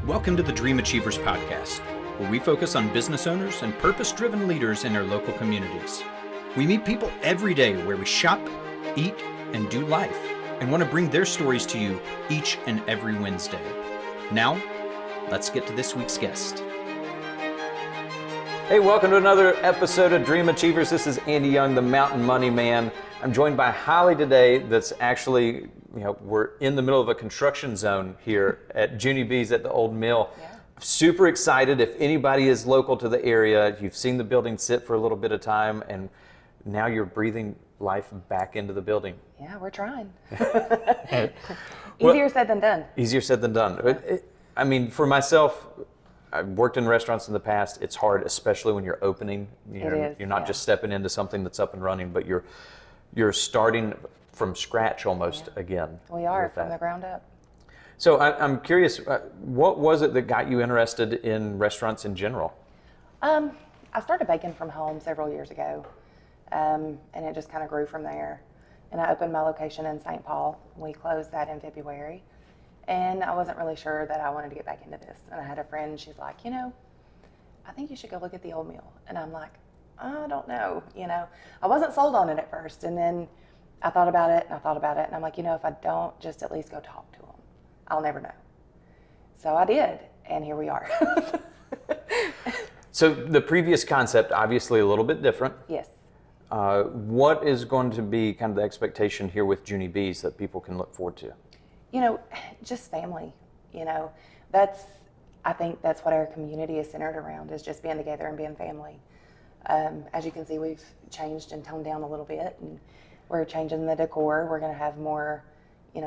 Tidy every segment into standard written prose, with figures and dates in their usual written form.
Welcome to the Dream Achievers Podcast, where we focus on business owners and purpose-driven leaders in our local communities. We meet people every day where we shop, eat, and do life, and want to bring their stories to you each and every Wednesday. Now, let's get to this week's guest. Hey, welcome to another episode of Dream Achievers. This is Andy Young, the Mountain Money Man. I'm joined by Holli today. That's actually, we're in the middle of a construction zone here at Junie B's at the old mill. Yeah. Super excited. If anybody is local to the area, you've seen the building sit for a little bit of time, and now you're breathing life back into the building. Yeah, we're trying. Easier said than done. Easier said than done. I mean, for myself, I've worked in restaurants in the past. It's hard, especially when you're opening. You're not just stepping into something that's up and running, but you're starting from scratch almost again. We are from the ground up. So I'm curious, what was it that got you interested in restaurants in general? I started baking from home several years ago, and it just kind of grew from there. And I opened my location in St. Paul. We closed that in February. And I wasn't really sure that I wanted to get back into this. And I had a friend, she's like, I think you should go look at the old mill. And I'm like, I don't know, I wasn't sold on it at first. And then I thought about it, and I'm like, if I don't just at least go talk to them, I'll never know. So I did, and here we are. So the previous concept, obviously a little bit different. Yes. What is going to be kind of the expectation here with Junie B's that people can look forward to? Just family, I think that's what our community is centered around, is just being together and being family. As you can see, we've changed and toned down a little bit, and we're changing the decor. We're going to have more,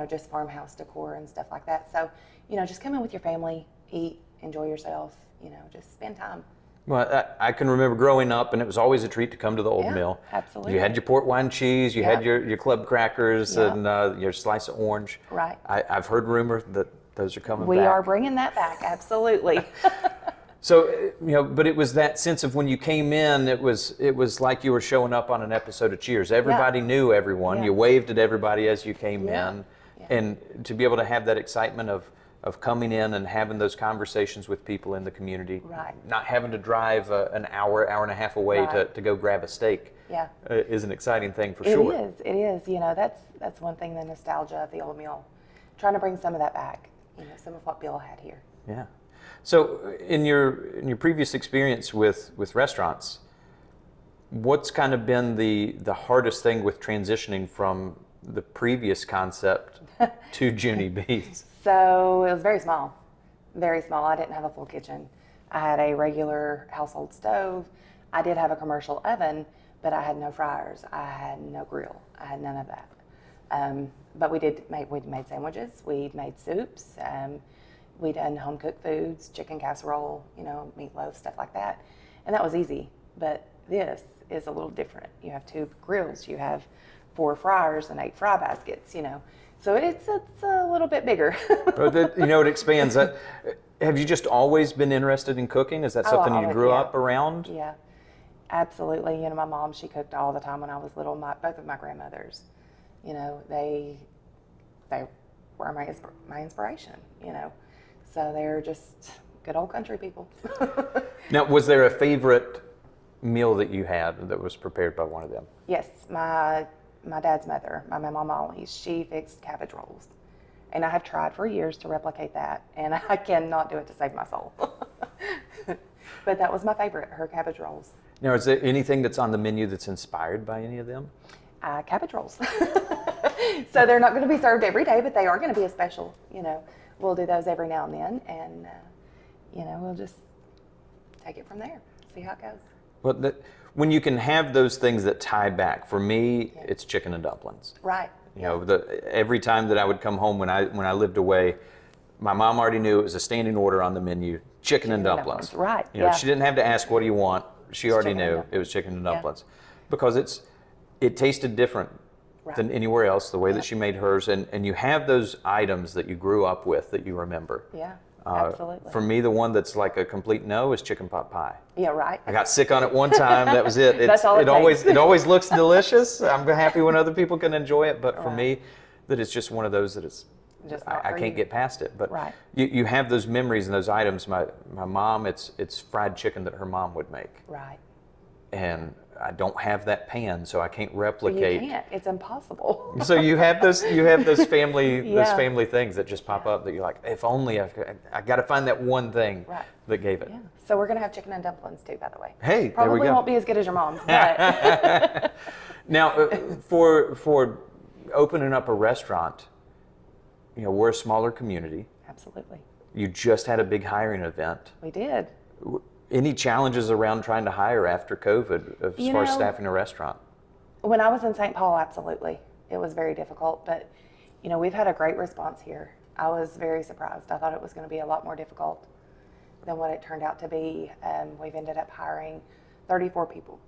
just farmhouse decor and stuff like that. So, just come in with your family, eat, enjoy yourself, just spend time. Well, I can remember growing up, and it was always a treat to come to the old mill. Absolutely. You had your port wine cheese, you had your club crackers, and your slice of orange. Right. I've heard rumor that those are coming back. We are bringing that back, absolutely. So, but it was that sense of when you came in, it was like you were showing up on an episode of Cheers. Everybody knew everyone. Yeah. You waved at everybody as you came in. Yeah. And to be able to have that excitement of coming in and having those conversations with people in the community, right. Not having to drive an hour and a half away to go grab a steak, is an exciting thing for sure. It is. That's one thing, the nostalgia of the old mill. Trying to bring some of that back, some of what Bill had here. Yeah. So in your previous experience with restaurants, what's kind of been the hardest thing with transitioning from the previous concept to Junie B's? So it was very small. Very small. I didn't have a full kitchen. I had a regular household stove. I did have a commercial oven, but I had no fryers. I had no grill. I had none of that. But we made sandwiches. We made soups. We done home cooked foods, chicken casserole, meatloaf, stuff like that. And that was easy. But this is a little different. You have 2 grills. You have 4 fryers and 8 fry baskets, So it's a little bit bigger. It expands. Have you just always been interested in cooking? Is that something you grew up around? Yeah, absolutely. My mom, she cooked all the time when I was little. Both of my grandmothers, they were my inspiration, So they're just good old country people. Now, was there a favorite meal that you had that was prepared by one of them? Yes, my dad's mother, my Mama Molly, she fixed cabbage rolls. And I have tried for years to replicate that, and I cannot do it to save my soul. But that was my favorite, her cabbage rolls. Now, is there anything that's on the menu that's inspired by any of them? Cabbage rolls. So they're not going to be served every day, but they are going to be a special. We'll do those every now and then, and we'll just take it from there, see how it goes. Well, when you can have those things that tie back, for me, it's chicken and dumplings. Right. Every time that I would come home when I lived away, my mom already knew it was a standing order on the menu, chicken and dumplings. Right. She didn't have to ask, what do you want? She already knew it was chicken and dumplings. Because it tasted different than anywhere else, the way that she made hers. And you have those items that you grew up with that you remember. Yeah. Absolutely. For me, the one that's like a complete no is chicken pot pie. Yeah, right. I got sick on it one time. That was it. That's all it always looks delicious. I'm happy when other people can enjoy it, but for me, that it's just one of those that just not I for can't you. get past it. But Right. you have those memories and those items. My mom, it's fried chicken that her mom would make. Right. And I don't have that pan, so I can't You replicate. can't. It's impossible. So you have those family those Yeah. family things that just pop up that you're like, if only I got to find that one thing Right. that gave it. Yeah. So we're gonna have chicken and dumplings too, by the way. Hey, there Probably we go. won't be as good as your mom's, but Now, for opening up a restaurant, we're a smaller community. absolutely, You just had a big hiring event. we did. Any challenges around trying to hire after COVID as You far as know, staffing a restaurant? When I was in St. Paul, absolutely, it was very difficult. But we've had a great response here. I was very surprised. I thought it was going to be a lot more difficult than what it turned out to be. We've ended up hiring 34 people,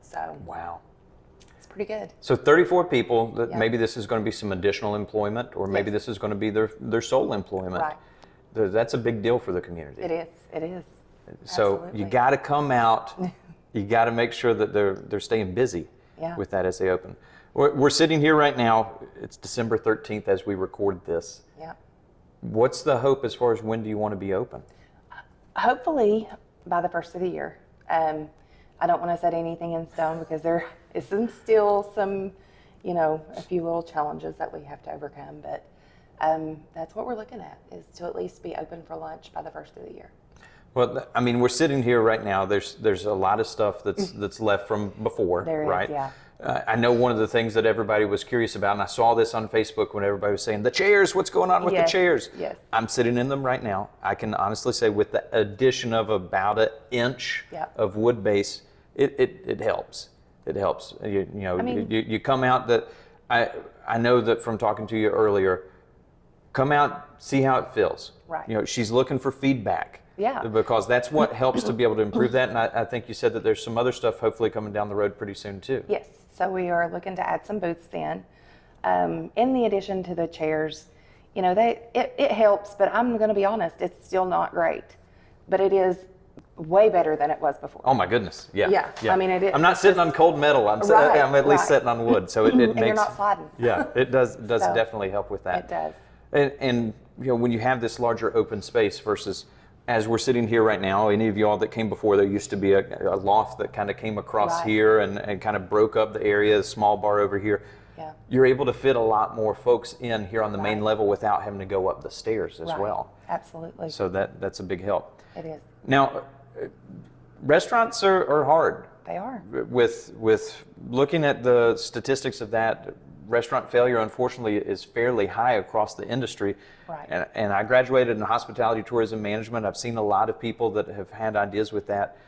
so Wow. it's pretty good. So 34 people, that Yeah. maybe this is going to be some additional employment, or maybe Yes. this is going to be their sole employment. Right. That's a big deal for the community. It is. It is. So Absolutely. you got to come out. You got to make sure that they're staying busy Yeah. with that as they open. We're sitting here right now. It's December 13th as we record this. Yeah. What's the hope as far as when do you want to be open? Hopefully by the first of the year. I don't want to set anything in stone because there is still some, a few little challenges that we have to overcome. But that's what we're looking at, is to at least be open for lunch by the first of the year. Well, I mean, we're sitting here right now. There's a lot of stuff that's left from before, There is, right? yeah. I know one of the things that everybody was curious about, and I saw this on Facebook when everybody was saying, the chairs, what's going on with the Yes, chairs? yes. I'm sitting in them right now. I can honestly say with the addition of about an inch Yep. of wood base, it helps. It helps. You come out that, I know that from talking to you earlier, come out, see how it feels. Right. She's looking for feedback. Yeah. Because that's what helps to be able to improve that. And I think you said that there's some other stuff hopefully coming down the road pretty soon too. Yes. So we are looking to add some booths in. In the addition to the chairs, it helps, but I'm going to be honest, it's still not great. But it is way better than it was before. Oh my goodness. Yeah. Yeah. I mean, it is. I'm not it's sitting just- on cold metal. I'm Right, at least right. sitting on wood. So it makes. And you're not sliding. Yeah, it does So, definitely help with that. It does. And when you have this larger open space versus as we're sitting here right now, any of y'all that came before, there used to be a loft that kind of came across Right. here and kind of broke up the area, a small bar over here. Yeah. You're able to fit a lot more folks in here on the main Right. level without having to go up the stairs as Right. well. Absolutely. So that's a big help. It is. Now, restaurants are hard. They are. With looking at the statistics of that, restaurant failure unfortunately is fairly high across the industry. Right. And I graduated in hospitality tourism management. I've seen a lot of people that have had ideas with that.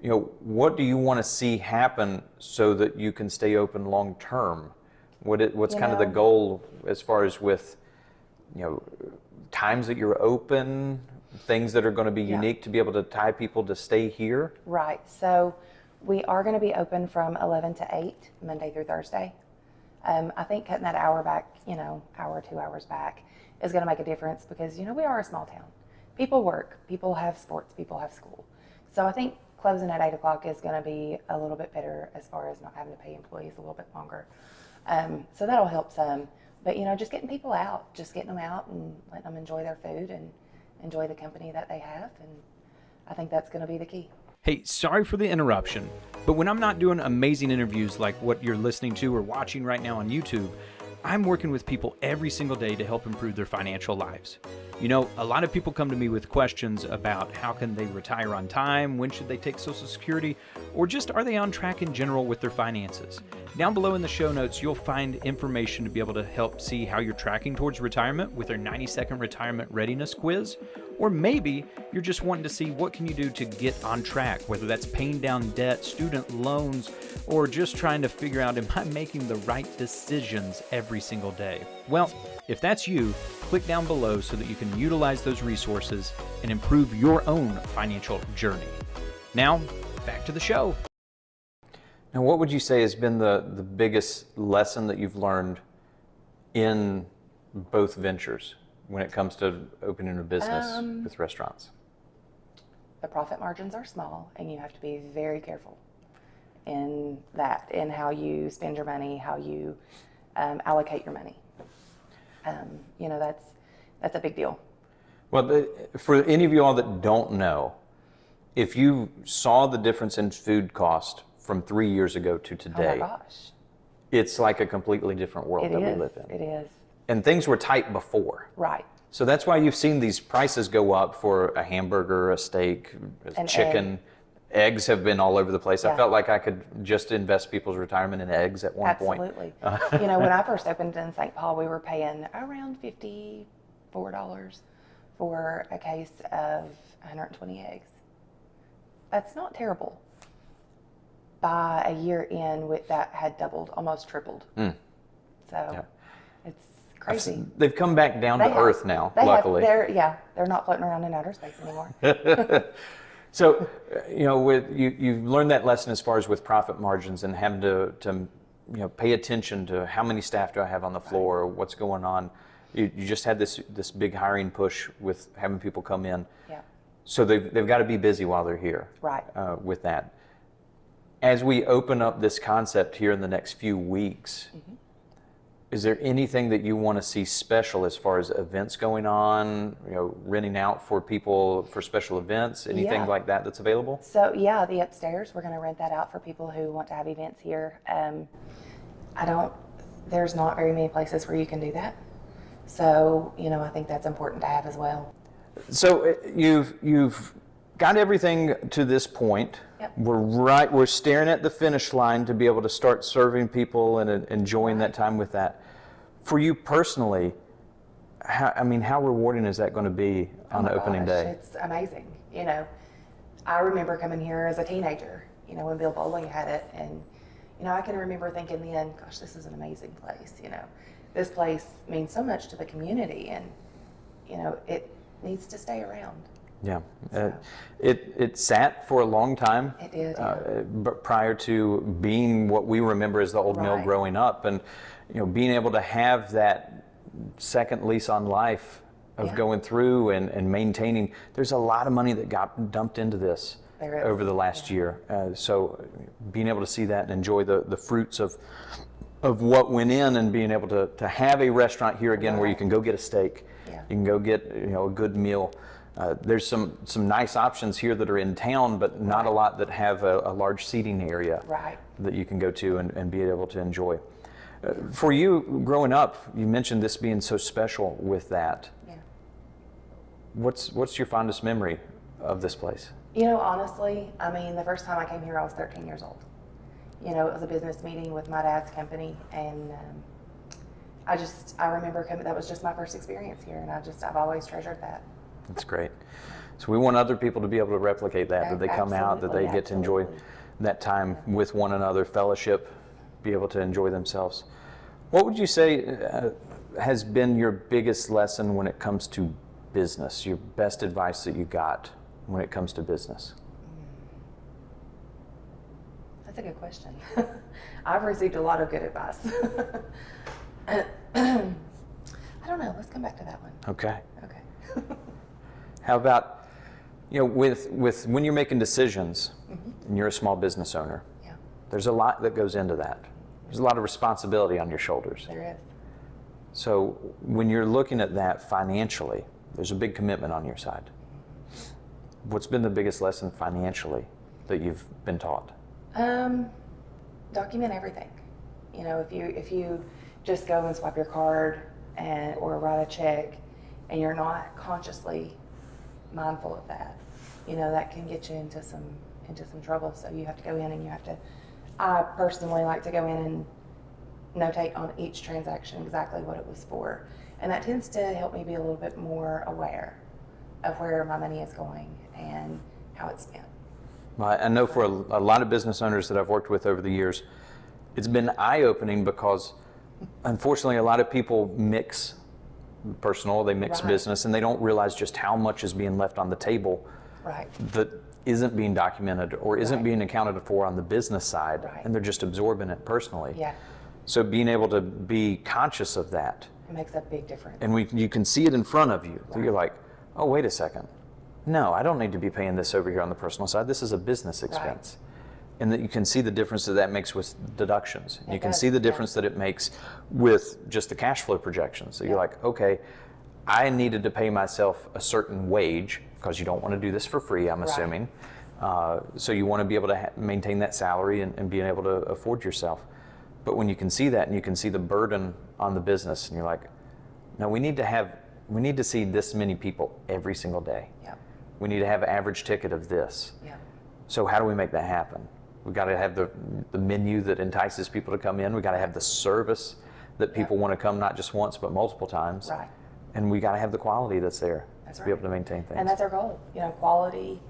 What do you want to see happen so that you can stay open long term? What's kind of the goal as far as with times that you're open, things that are going to be unique to be able to tie people to stay here? Right. So we are going to be open from 11 to 8, Monday through Thursday. I think cutting that hour back, hour, 2 hours back is going to make a difference because, we are a small town. People work, people have sports, people have school. So I think closing at 8 o'clock is going to be a little bit better as far as not having to pay employees a little bit longer. So that'll help some. But, just getting people out, just getting them out and letting them enjoy their food and enjoy the company that they have. And I think that's going to be the key. Hey, sorry for the interruption, but when I'm not doing amazing interviews like what you're listening to or watching right now on YouTube, I'm working with people every single day to help improve their financial lives. A lot of people come to me with questions about how can they retire on time, when should they take Social Security, or just are they on track in general with their finances. Down below in the show notes, you'll find information to be able to help see how you're tracking towards retirement with our 90-second retirement readiness quiz. Or maybe you're just wanting to see what can you do to get on track, whether that's paying down debt, student loans, or just trying to figure out, am I making the right decisions every single day? Well, if that's you, click down below so that you can utilize those resources and improve your own financial journey. Now, back to the show. Now, what would you say has been the biggest lesson that you've learned in both ventures when it comes to opening a business with restaurants? The profit margins are small, and you have to be very careful in how you spend your money, how you allocate your money. that's a big deal. Well, for any of you all that don't know, if you saw the difference in food cost from 3 years ago to today, Oh my gosh. it's like a completely different world that we live in. It is. And things were tight before. Right. So that's why you've seen these prices go up for a hamburger, a steak, a chicken. Eggs have been all over the place. I felt like I could just invest people's retirement in eggs at one point. Absolutely. When I first opened in St. Paul, we were paying around $54 for a case of 120 eggs. That's not terrible. By a year in, that had doubled, almost tripled. So it's crazy. They've come back down to earth now, luckily. They're not floating around in outer space anymore. So, you've learned that lesson as far as with profit margins and having to pay attention to how many staff do I have on the floor, what's going on. You just had this big hiring push with having people come in. Yeah. So they've got to be busy while they're here. Right. With that. As we open up this concept here in the next few weeks, is there anything that you want to see special as far as events going on, renting out for people for special events, anything like that that's available? So the upstairs, we're going to rent that out for people who want to have events here. There's not very many places where you can do that. So, I think that's important to have as well. So you've got everything to this point. Yep. We're staring at the finish line to be able to start serving people and enjoying that time with that. For you personally, how rewarding is that going to be on the opening day? It's amazing. I remember coming here as a teenager, when Bill Bowling had it, and I can remember thinking then, gosh, this is an amazing place. This place means so much to the community, and it needs to stay around. Yeah, so. It sat for a long time. It did. But prior to being what we remember as the old mill growing up, and being able to have that second lease on life of going through and maintaining. There's a lot of money that got dumped into this over the last year. So being able to see that and enjoy the fruits of what went in, and being able to have a restaurant here again where you can go get a steak, you can go get a good meal. There's some nice options here that are in town, but not a lot that have a large seating area that you can go to and be able to enjoy. For you, growing up, you mentioned this being so special with that. Yeah. What's your fondest memory of this place? Honestly, the first time I came here, I was 13 years old. It was a business meeting with my dad's company, and I remember coming. That was just my first experience here, and I've always treasured that. That's great. So we want other people to be able to replicate that they come out, that they get to enjoy that time with one another, fellowship, be able to enjoy themselves. What would you say has been your biggest lesson when it comes to business, your best advice that you got when it comes to business? That's a good question. I've received a lot of good advice. I don't know. Let's come back to that one. Okay. Okay. How about, with when you're making decisions, and you're a small business owner, there's a lot that goes into that. There's a lot of responsibility on your shoulders. There is. So when you're looking at that financially, there's a big commitment on your side. What's been the biggest lesson financially that you've been taught? Document everything. If you just go and swipe your card or write a check, and you're not consciously mindful of that, that can get you into some trouble. So you have to go in and I personally like to go in and notate on each transaction exactly what it was for. And that tends to help me be a little bit more aware of where my money is going and how it's spent. Well, I know for a lot of business owners that I've worked with over the years, it's been eye-opening because unfortunately a lot of people mix personal, they mix business, and they don't realize just how much is being left on the table that isn't being documented or isn't being accounted for on the business side, and they're just absorbing it personally. Yeah. So being able to be conscious of that. It makes a big difference. And you can see it in front of you. So you're like, oh, wait a second. No, I don't need to be paying this over here on the personal side. This is a business expense. And that you can see the difference that makes with deductions. You can see the difference that it makes with just the cash flow projections. So you're like, okay, I needed to pay myself a certain wage, because you don't want to do this for free, I'm assuming. So you want to be able to maintain that salary and being able to afford yourself. But when you can see that and you can see the burden on the business, and you're like, no, we need to see this many people every single day. Yep. We need to have an average ticket of this. Yep. So how do we make that happen? We've got to have the menu that entices people to come in. We've got to have the service that people want to come not just once but multiple times. Right. And we got to have the quality that's there That's to right. be able to maintain things. And that's our goal, quality,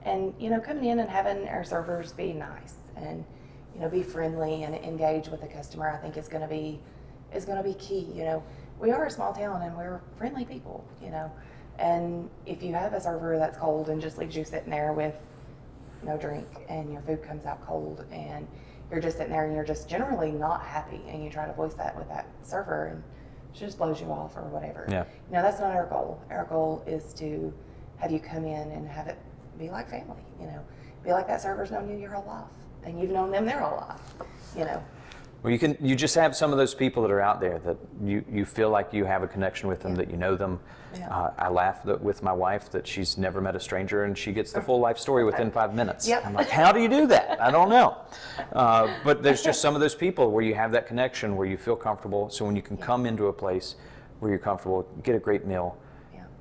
and coming in and having our servers be nice and be friendly and engage with the customer. I think is going to be key. We are a small town and we're friendly people. And if you have a server that's cold and just leaves you sitting there with no drink and your food comes out cold and you're just sitting there and you're just generally not happy and you try to voice that with that server and she just blows you off or whatever. Yeah. That's not our goal. Our goal is to have you come in and have it be like family, be like that server's known you your whole life and you've known them their whole life, Well, you just have some of those people that are out there that you feel like you have a connection with them, that you know them. Yeah. I laugh with my wife that she's never met a stranger and she gets the full life story within 5 minutes. Yep. I'm like, how do you do that? I don't know. But there's just some of those people where you have that connection, where you feel comfortable. So when you can come into a place where you're comfortable, get a great meal,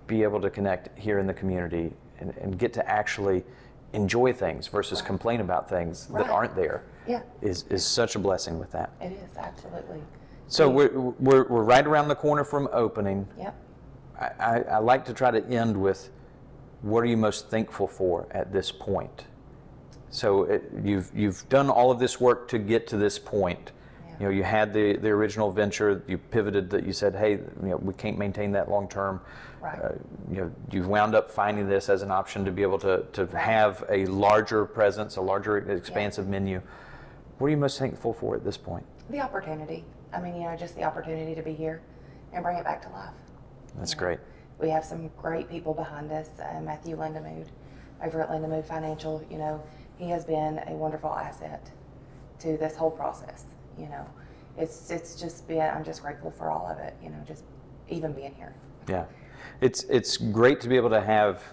be able to connect here in the community and get to actually enjoy things versus complain about things that aren't there. Yeah. Is such a blessing with that. It is, absolutely. So we're right around the corner from opening. Yep. I like to try to end with, what are you most thankful for at this point? So you've done all of this work to get to this point. Yeah. You had the original venture, you pivoted, that you said, hey, we can't maintain that long term. Right. You've wound up finding this as an option to be able to have a larger presence, a larger expansive menu. What are you most thankful for at this point? The opportunity. I mean, just the opportunity to be here and bring it back to life. That's great. We have some great people behind us. Matthew Lindemood over at Lindemood Financial, he has been a wonderful asset to this whole process. It's just been, I'm just grateful for all of it, just even being here. Yeah. It's great to be able to have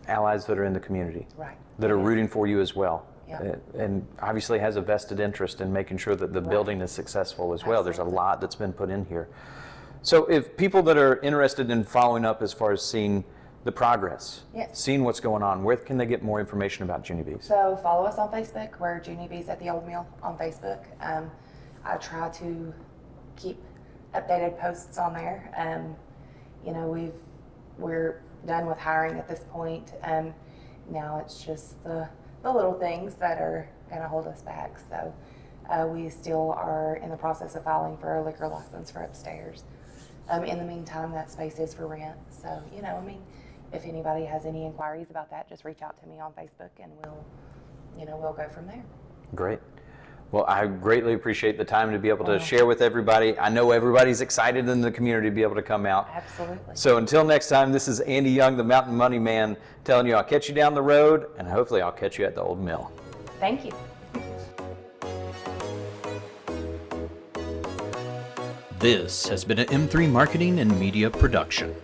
allies that are in the community. Right. That are rooting for you as well. Yeah. And obviously has a vested interest in making sure that the building is successful as well. There's a lot that's been put in here. So if people that are interested in following up as far as seeing the progress, seeing what's going on, where can they get more information about Junie B's? So follow us on Facebook. We're Junie B's at the Old Mill on Facebook. I try to keep updated posts on there. We're done with hiring at this point. Now it's just the little things that are going to hold us back. So we still are in the process of filing for a liquor license for upstairs. In the meantime, that space is for rent. So, if anybody has any inquiries about that, just reach out to me on Facebook and we'll go from there. Great. Well, I greatly appreciate the time to be able to share with everybody. I know everybody's excited in the community to be able to come out. Absolutely. So until next time, this is Andy Young, the Mountain Money Man, telling you I'll catch you down the road, and hopefully I'll catch you at the Old Mill. Thank you. This has been an M3 Marketing and Media production.